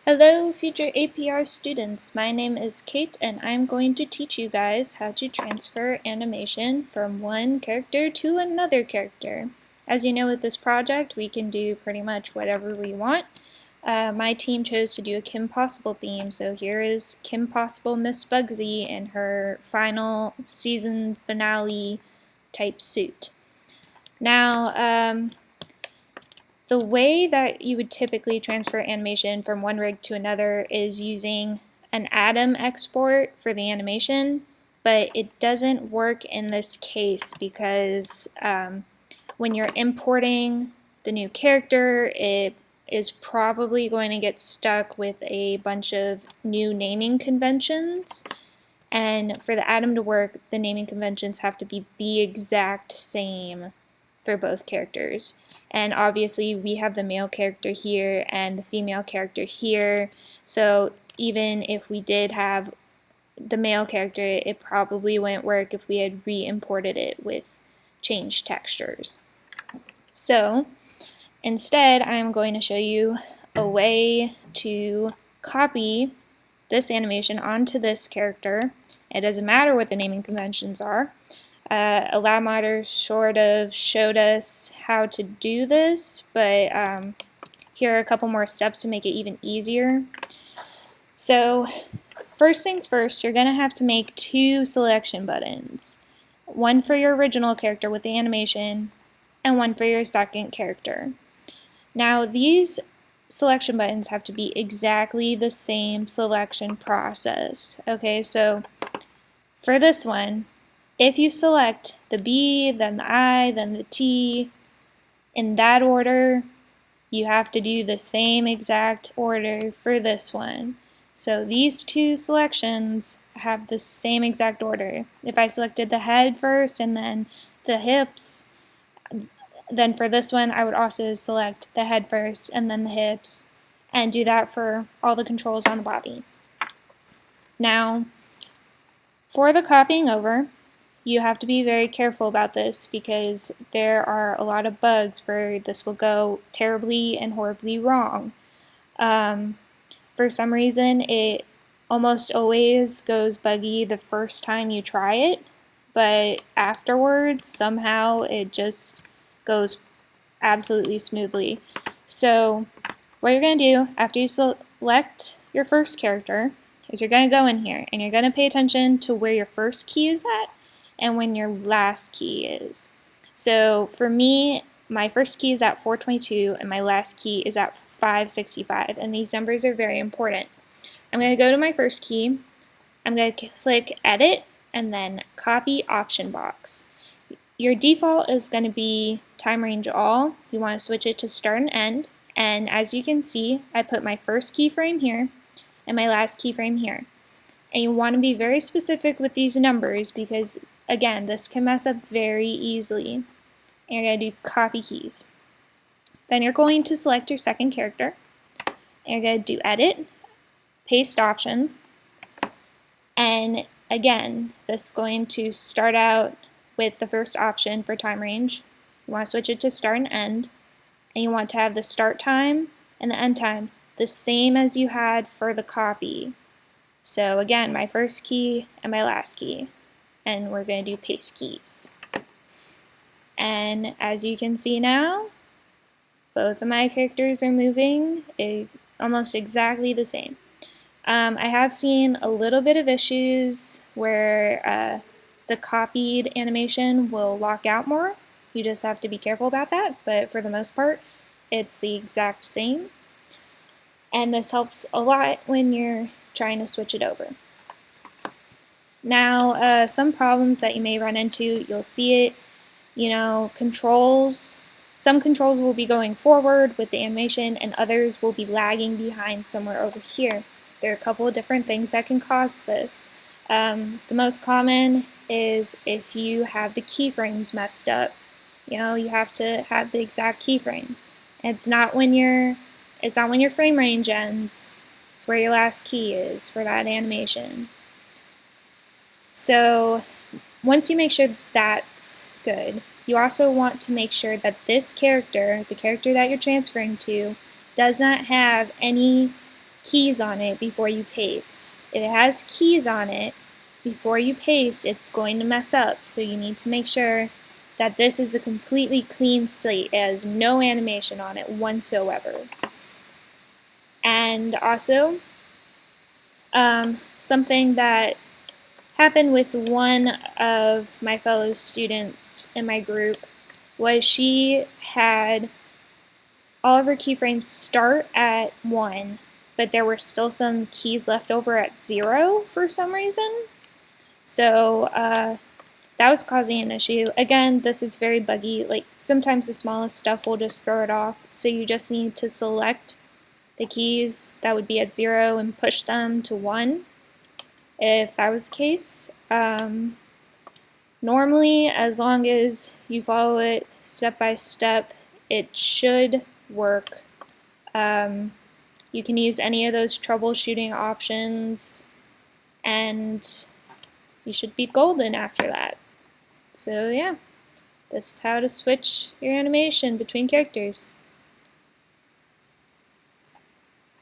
Hello, future APR students. My name is Kate, and I'm going to teach you guys how to transfer animation from one character to another character. As you know, with this project, we can do pretty much whatever we want. My team chose to do a Kim Possible theme, so here is Kim Possible Miss Bugsy in her final season finale type suit. Now, the way that you would typically transfer animation from one rig to another is using an Atom export for the animation, but it doesn't work in this case because when you're importing the new character, it is probably going to get stuck with a bunch of new naming conventions. And for the Atom to work, the naming conventions have to be the exact same for both characters. And obviously we have the male character here and the female character here, so even if we did have the male character, it probably wouldn't work if we had re-imported it with changed textures. So instead, I'm going to show you a way to copy this animation onto this character. It doesn't matter what the naming conventions are. A lab modder sort of showed us how to do this, but here are a couple more steps to make it even easier. So first things first, you're going to have to make two selection buttons. One for your original character with the animation, and one for your second character. Now these selection buttons have to be exactly the same selection process. Okay, so for this one, if you select the B, then the I, then the T, in that order, you have to do the same exact order for this one. So these two selections have the same exact order. If I selected the head first and then the hips, then for this one I would also select the head first and then the hips, and do that for all the controls on the body. Now, for the copying over, you have to be very careful about this because there are a lot of bugs where this will go terribly and horribly wrong. For some reason, it almost always goes buggy the first time you try it, but afterwards, somehow it just goes absolutely smoothly. So what you're going to do after you select your first character is you're going to go in here and you're going to pay attention to where your first key is at and when your last key is. So for me, my first key is at 422 and my last key is at 565, and these numbers are very important. I'm going to go to my first key, I'm going to click Edit, and then Copy Option Box. Your default is going to be Time Range All. You want to switch it to Start and End, and as you can see, I put my first keyframe here and my last keyframe here. And you want to be very specific with these numbers because, again, this can mess up very easily. And you're going to do Copy Keys. Then you're going to select your second character. And you're going to do Edit, Paste Option. And again, this is going to start out with the first option for time range. You want to switch it to Start and End. And you want to have the start time and the end time the same as you had for the copy. So again, my first key and my last key, and we're going to do paste keys. And as you can see now, both of my characters are moving almost exactly the same. I have seen a little bit of issues where the copied animation will lock out more. You just have to be careful about that, but for the most part, it's the exact same. And this helps a lot when you're trying to switch it over. Now, some problems that you may run into, you'll see it, controls. Some controls will be going forward with the animation and others will be lagging behind somewhere over here. There are a couple of different things that can cause this. The most common is if you have the keyframes messed up. You have to have the exact keyframe. It's not when your frame range ends. It's where your last key is for that animation. So once you make sure that's good, you also want to make sure that this character, the character that you're transferring to, does not have any keys on it before you paste. If it has keys on it before you paste, it's going to mess up. So you need to make sure that this is a completely clean slate. It has no animation on it whatsoever. And also, something that happened with one of my fellow students in my group was she had all of her keyframes start at 1, but there were still some keys left over at 0 for some reason. So that was causing an issue. Again, this is very buggy. Like sometimes the smallest stuff will just throw it off. So you just need to select the keys that would be at 0 and push them to 1 if that was the case. Normally, as long as you follow it step by step, it should work. You can use any of those troubleshooting options and you should be golden after that. So yeah, this is how to switch your animation between characters.